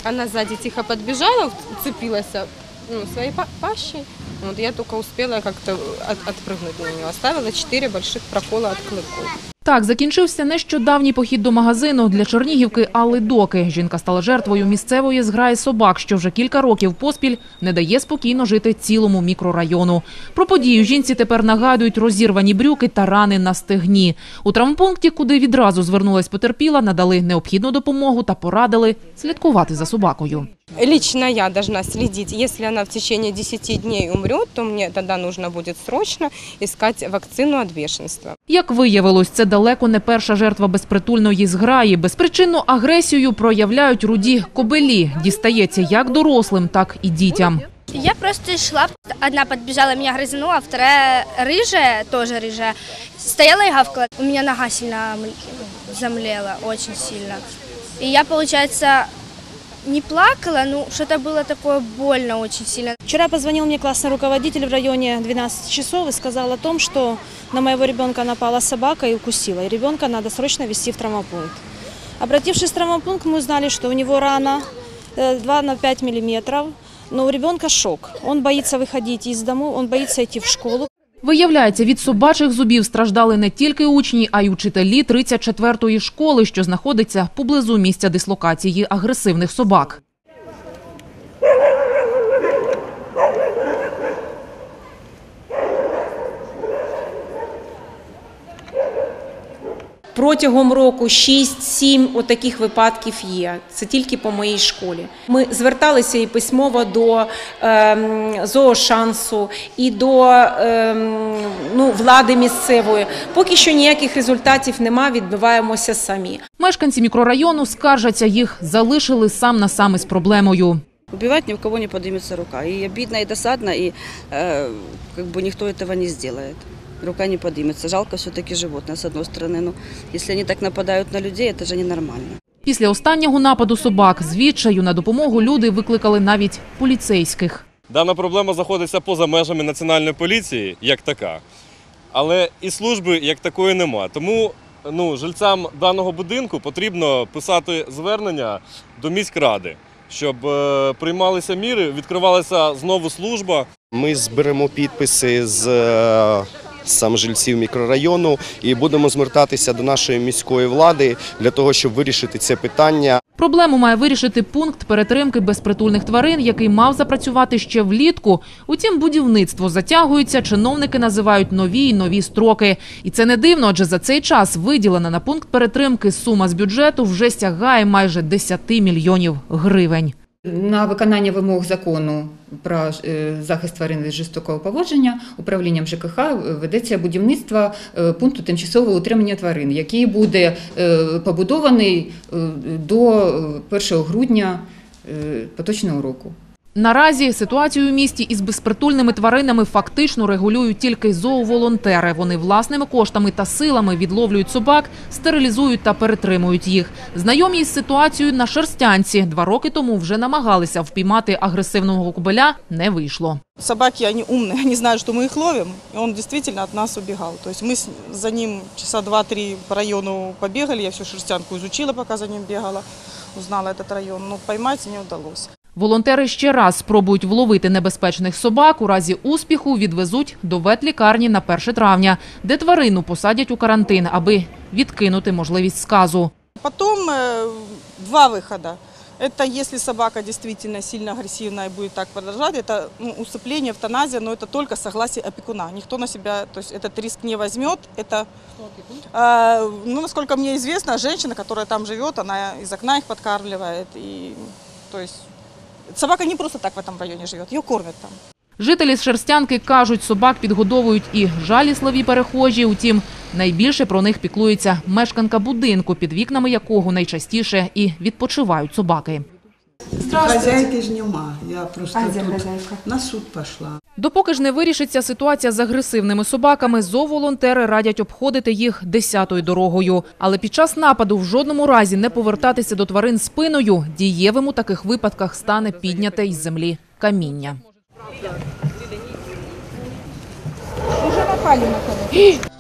Она сзади тихо подбежала, вцепилась своей пащей. Вот я только успела как-то отпрыгнуть на нее. Оставила 4 больших прокола от клыков. Так закінчився нещодавній похід до магазину для чернігівки Алли Доки. Жінка стала жертвою місцевої зграї собак, що вже кілька років поспіль не дає спокійно жити цілому мікрорайону. Про подію жінці тепер нагадують розірвані брюки та рани на стегні. У травмпункті, куди відразу звернулась потерпіла, надали необхідну допомогу та порадили слідкувати за собакою. Лично я должна следить. Если она в течение 10 дней умрет, то мне тогда нужно будет срочно искать вакцину от бешенства. Як виявилось, це далеко не перша жертва безпритульної зграї. Безпричинну агресію проявляють руді кобелі. Дістається як дорослим, так і дітям. Я просто шла, одна подбежала, меня грызнула, вторая рыжая, тоже рыжая, стояла и гавкала. У меня нога сильно замлела, очень сильно. И я, получается, не плакала, но что-то было такое больно очень сильно. Вчера позвонил мне классный руководитель в районе 12 часов и сказал о том, что на моего ребенка напала собака и укусила, и ребенка надо срочно везти в травмопункт. Обратившись в травмопункт, мы узнали, что у него рана 2 на 5 миллиметров, но у ребенка шок. Он боится выходить из дому, он боится идти в школу. Виявляється, від собачих зубів страждали не тільки учні, а й учителі 34-ї школи, що знаходиться поблизу місця дислокації агресивних собак. Протягом року 6-7 отаких випадків є. Це тільки по моїй школі. Ми зверталися і письмово до зоошансу, і до влади місцевої. Поки що ніяких результатів немає, відбиваємося самі. Мешканці мікрорайону скаржаться, їх залишили сам на сам із проблемою. Убивать ни у кого не поднимется рука. И обидно, и досадно, и никто этого не сделает. Рука не поднимется. Жалко все-таки животное, с одной стороны. Но если они так нападают на людей, это же ненормально. Після останнього нападу собак з відчаю на допомогу люди викликали навіть поліцейських. Дана проблема знаходиться поза межами національної поліції, як така. Але і служби як такої нема. Тому жильцям даного будинку потрібно писати звернення до міськради, щоб приймалися міри, відкривалася знову служба. Ми зберемо підписи з жильців мікрорайону і будемо звертатися до нашої міської влади для того, щоб вирішити це питання. Проблему має вирішити пункт перетримки безпритульних тварин, який мав запрацювати ще влітку. Утім, будівництво затягується, чиновники називають нові й нові строки. І це не дивно, адже за цей час виділена на пункт перетримки сума з бюджету вже сягає майже 10 мільйонів гривень. На виконання вимог закону про захист тварин від жорстокого поводження управлінням ЖКХ ведеться будівництво пункту тимчасового утримання тварин, який буде побудований до 1 грудня поточного року. Наразі ситуацію у місті із безпритульними тваринами фактично регулюють тільки зооволонтери. Вони власними коштами та силами відловлюють собак, стерилізують та перетримують їх. Знайомі із ситуацією на Шерстянці 2 роки тому вже намагалися впіймати агресивного кобеля, не вийшло. Собаки, они умные, они знают, что мы их ловим, и он действительно от нас убегал. То есть мы за ним часа 2-3 по району побегали, я всю Шерстянку изучила, пока за ним бегала, узнала этот район, но поймать не удалось. Волонтери ще раз спробують вловити небезпечних собак, у разі успіху відвезуть до ветлікарні на 1 травня, де тварину посадять у карантин, аби відкинути можливість сказу. Потом 2 выхода. Это если собака действительно сильно агрессивная и будет так продолжать, это усыпление, эвтаназия, но это только согласие опекуна. Никто на себя, то есть этот риск не возьмет. Это, насколько мне известно, женщина, которая там живет, она из окна их подкармливает. И, то есть собака не просто так в этом районе живет, ее кормят там. Жителі з Шерстянки кажуть, собак підгодовують і жалісливі перехожі. Утім, найбільше про них піклується мешканка будинку, під вікнами якого найчастіше і відпочивають собаки. Хозяйки ж нема, я просто на суд пішла. Допоки ж не вирішиться ситуація з агресивними собаками, зооволонтери радять обходити їх 10-ю дорогою. Але під час нападу в жодному разі не повертатися до тварин спиною. Дієвим у таких випадках стане підняте із землі каміння. Уже напали на кого?